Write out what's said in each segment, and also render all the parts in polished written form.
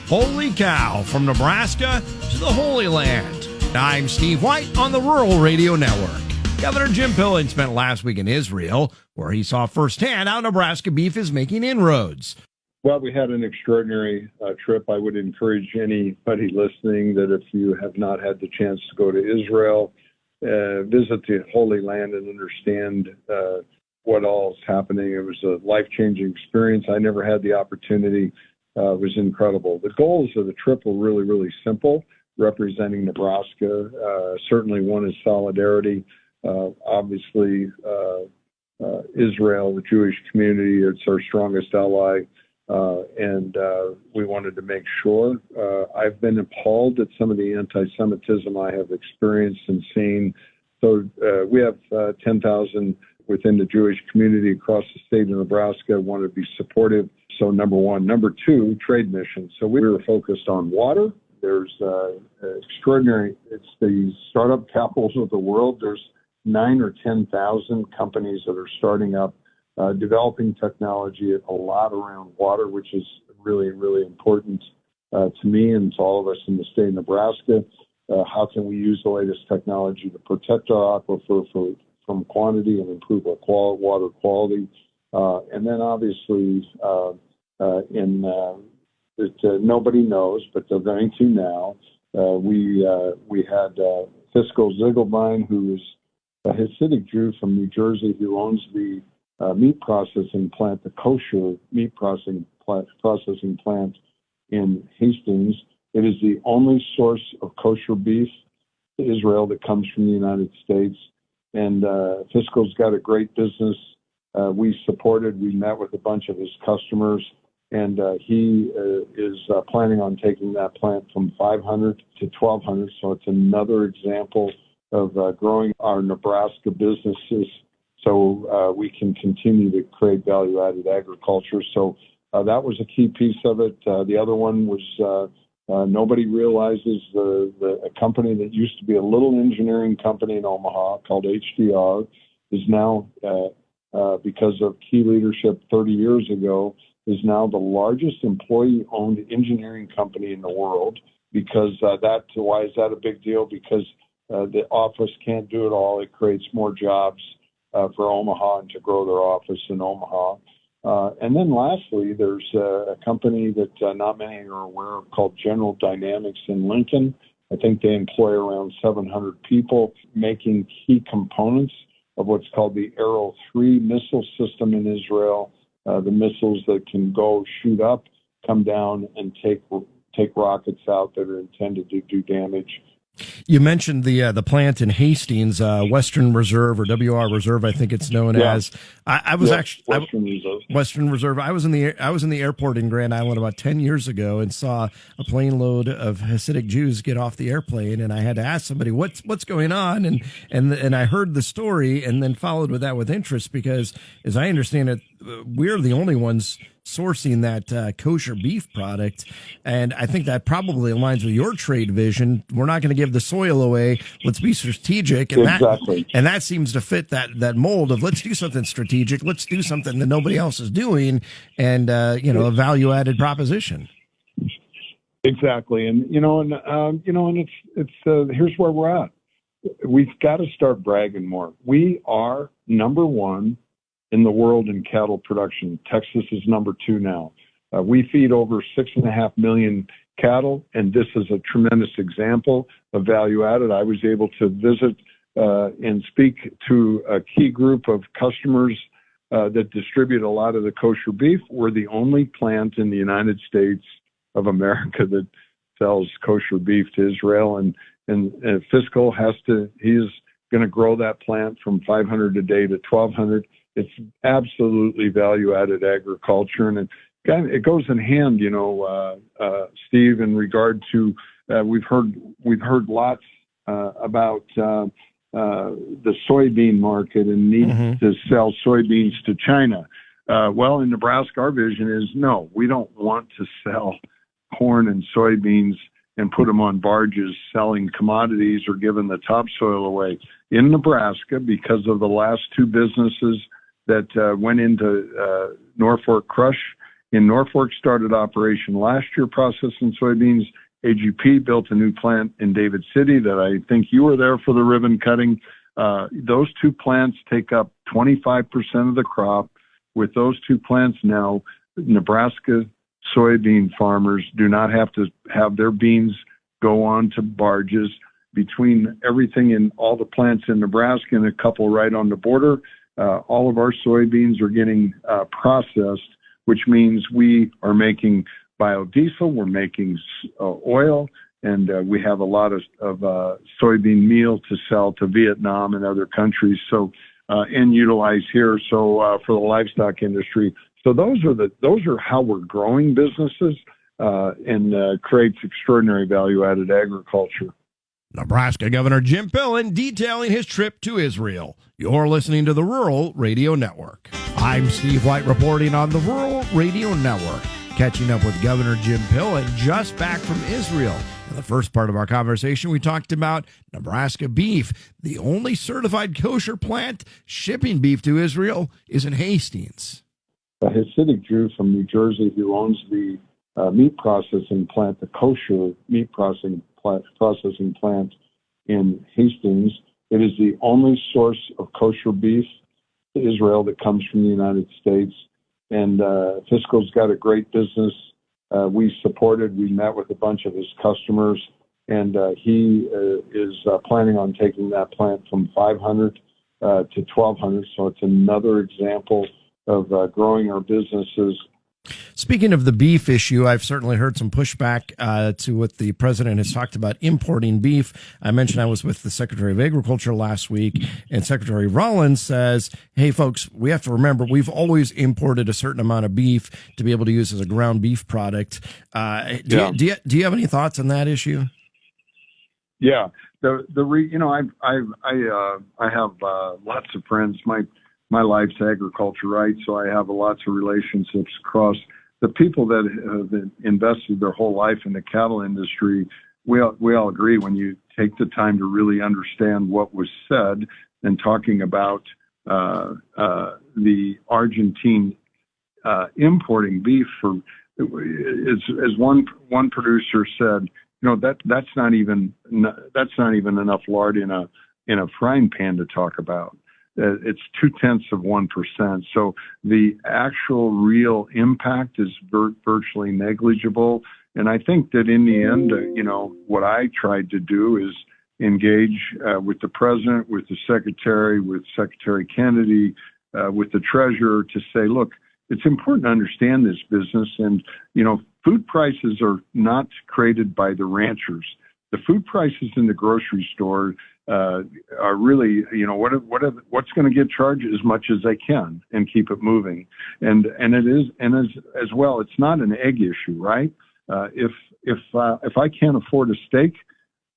Holy cow, from Nebraska to the Holy Land. I'm Steve White on the Rural Radio Network. Governor Jim Pillen spent last week in Israel, where he saw firsthand how Nebraska beef is making inroads. Well, we had an extraordinary trip. I would encourage anybody listening that if you have not had the chance to go to Israel, visit the Holy Land and understand what all is happening. It was a life-changing experience. I never had the opportunity. It was incredible. The goals of the trip were really, really simple, representing Nebraska. Certainly one is solidarity. Obviously, Israel, the Jewish community, it's our strongest ally. And we wanted to make sure. I've been appalled at some of the anti-Semitism I have experienced and seen. So we have 10,000 within the Jewish community across the state of Nebraska, want to be supportive. So number one. Number two, trade missions. So we were focused on water. There's extraordinary, it's the startup capitals of the world. There's 9,000 or 10,000 companies that are starting up, developing technology, a lot around water, which is really, really important to me and to all of us in the state of Nebraska. How can we use the latest technology to protect our aquifer from quantity and improve our water quality? And then obviously, nobody knows, but they're going to now. We had Fiscal Ziegelbein, who is a Hasidic Jew from New Jersey who owns the meat processing plant, the Kosher meat processing plant in Hastings. It is the only source of kosher beef to Israel that comes from the United States. And Fiscal's got a great business. We met with a bunch of his customers, and he is planning on taking that plant from 500 to 1,200. So it's another example of growing our Nebraska businesses so we can continue to create value-added agriculture. So that was a key piece of it. The other one was nobody realizes a company that used to be a little engineering company in Omaha called HDR is now, because of key leadership 30 years ago, is now the largest employee-owned engineering company in the world. Because why is that a big deal? Because the office can't do it all. It creates more jobs for Omaha and to grow their office in Omaha. And then lastly, there's a company that not many are aware of called General Dynamics in Lincoln. I think they employ around 700 people making key components of what's called the Arrow 3 missile system in Israel, the missiles that can go shoot up, come down, and take rockets out that are intended to do damage. You mentioned the plant in Hastings, Western Reserve or WR Reserve, I think it's known as. I was Western Reserve. I was in the airport in Grand Island about 10 years ago and saw a plane load of Hasidic Jews get off the airplane, and I had to ask somebody what's going on, and I heard the story and then followed with that with interest because, as I understand it, we're the only ones sourcing that kosher beef product. And I think that probably aligns with your trade vision. We're not going to give the soil away. Let's be strategic. And exactly. That seems to fit that mold of let's do something strategic. Let's do something that nobody else is doing. And, a value added proposition. Exactly. And, it's here's where we're at. We've got to start bragging more. We are number one in the world in cattle production. Texas is number 2 now. We feed over 6.5 million cattle, and this is a tremendous example of value added. I was able to visit and speak to a key group of customers that distribute a lot of the kosher beef. We're the only plant in the United States of America that sells kosher beef to Israel, and Fiscal he's going to grow that plant from 500 a day to 1,200. It's absolutely value-added agriculture, and it goes in hand, Steve. In regard to, we've heard lots about the soybean market and need to sell soybeans to China. Well, in Nebraska, our vision is no, we don't want to sell corn and soybeans and put them on barges selling commodities or giving the topsoil away. In Nebraska, because of the last 2 businesses that went into Norfolk Crush in Norfolk started operation last year processing soybeans. AGP built a new plant in David City that I think you were there for the ribbon cutting. Those two plants take up 25% of the crop. With those two plants now, Nebraska soybean farmers do not have to have their beans go on to barges. Between everything in all the plants in Nebraska and a couple right on the border, all of our soybeans are getting processed, which means we are making biodiesel, we're making oil, and we have a lot of soybean meal to sell to Vietnam and other countries. So and utilize here. So for the livestock industry. So those are how we're growing businesses and creates extraordinary value-added agriculture. Nebraska Governor Jim Pillen detailing his trip to Israel. You're listening to the Rural Radio Network. I'm Steve White reporting on the Rural Radio Network. Catching up with Governor Jim Pillen just back from Israel. In the first part of our conversation, we talked about Nebraska beef. The only certified kosher plant shipping beef to Israel is in Hastings. A Hasidic Jew from New Jersey who owns the meat processing plant, the Kosher meat processing plant in Hastings. It is the only source of kosher beef to Israel that comes from the United States. And Fiscal's got a great business. We met with a bunch of his customers, and he is planning on taking that plant from 500 to 1,200. So it's another example of growing our businesses. Speaking of the beef issue, I've certainly heard some pushback to what the president has talked about importing beef. I mentioned I was with the Secretary of Agriculture last week, and Secretary Rollins says, hey, folks, we have to remember we've always imported a certain amount of beef to be able to use as a ground beef product. Do you have any thoughts on that issue? Yeah, I have lots of friends. My life's agriculture, right? So I have lots of relationships across the people that have invested their whole life in the cattle industry. We all agree when you take the time to really understand what was said and talking about the Argentine importing beef for, as one producer said, that's not even enough lard in a frying pan to talk about. It's 0.2%. So the actual real impact is virtually negligible. And I think that in the end, what I tried to do is engage with the president, with the secretary, with Secretary Kennedy, with the treasurer to say, look, it's important to understand this business. And, food prices are not created by the ranchers. The food prices in the grocery store are really, what's going to get charged as much as they can and keep it moving. And as well, it's not an egg issue, right? If I can't afford a steak,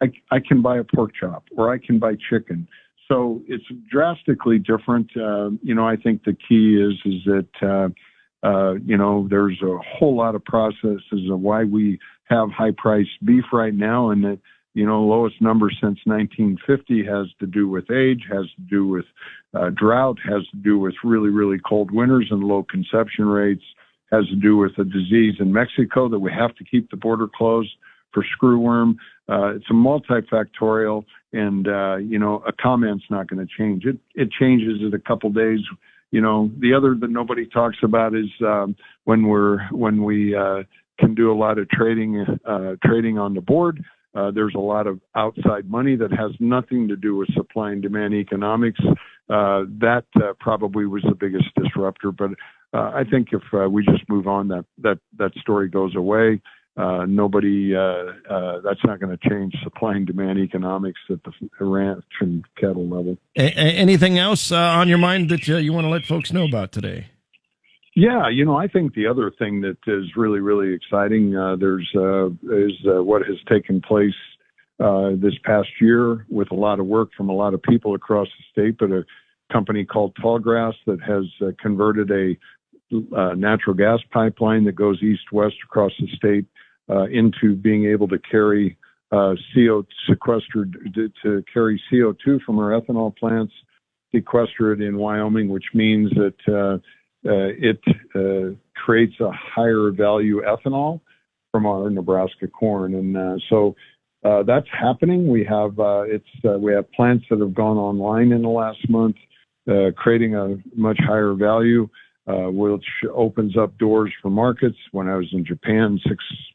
I can buy a pork chop or I can buy chicken. So it's drastically different. I think the key is that, there's a whole lot of processes of why we have high priced beef right now. And that, lowest number since 1950 has to do with age, has to do with drought, has to do with really, really cold winters and low conception rates, has to do with a disease in Mexico that we have to keep the border closed for screwworm. It's a multifactorial, and, a comment's not going to change. It changes in a couple days. The other that nobody talks about is when we can do a lot of trading on the board. There's a lot of outside money that has nothing to do with supply and demand economics. That probably was the biggest disruptor. But I think if we just move on, that story goes away. Nobody, that's not going to change supply and demand economics at the ranch and cattle level. Anything else on your mind that you want to let folks know about today? Yeah, I think the other thing that is really, really exciting, is what has taken place this past year with a lot of work from a lot of people across the state, but a company called Tallgrass that has converted a natural gas pipeline that goes east-west across the state into being able to carry carry CO2 from our ethanol plants, sequester it in Wyoming, which means that it creates a higher value ethanol from our Nebraska corn. And so that's happening. We have plants that have gone online in the last month, creating a much higher value, which opens up doors for markets. When I was in Japan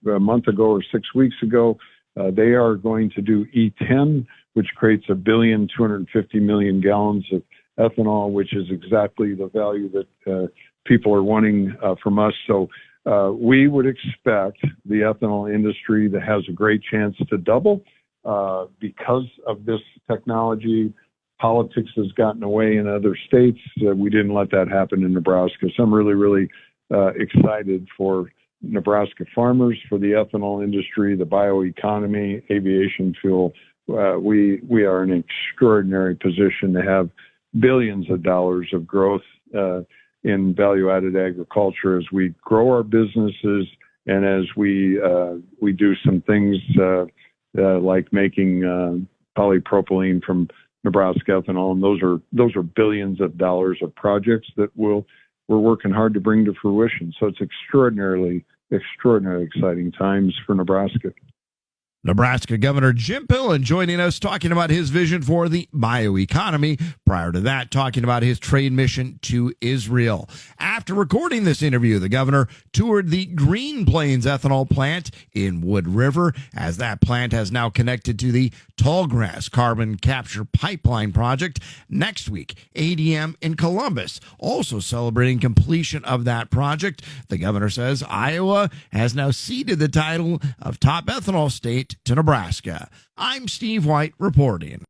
a month ago or 6 weeks ago, they are going to do E10, which creates 1,250,000,000 gallons of ethanol, which is exactly the value that people are wanting from us. So we would expect the ethanol industry that has a great chance to double because of this technology. Politics has gotten away in other states. We didn't let that happen in Nebraska. So I'm really, really excited for Nebraska farmers, for the ethanol industry, the bioeconomy, aviation fuel. We are in an extraordinary position to have billions of dollars of growth in value-added agriculture as we grow our businesses and as we do some things like making polypropylene from Nebraska ethanol, and those are billions of dollars of projects that we're working hard to bring to fruition. So it's extraordinarily exciting times for Nebraska. Nebraska Governor Jim Pillen joining us, talking about his vision for the bioeconomy. Prior to that, talking about his trade mission to Israel. After recording this interview, the governor toured the Green Plains ethanol plant in Wood River, as that plant has now connected to the Tallgrass carbon capture pipeline project. Next week, ADM in Columbus, also celebrating completion of that project. The governor says Iowa has now ceded the title of top ethanol state to Nebraska. I'm Steve White reporting.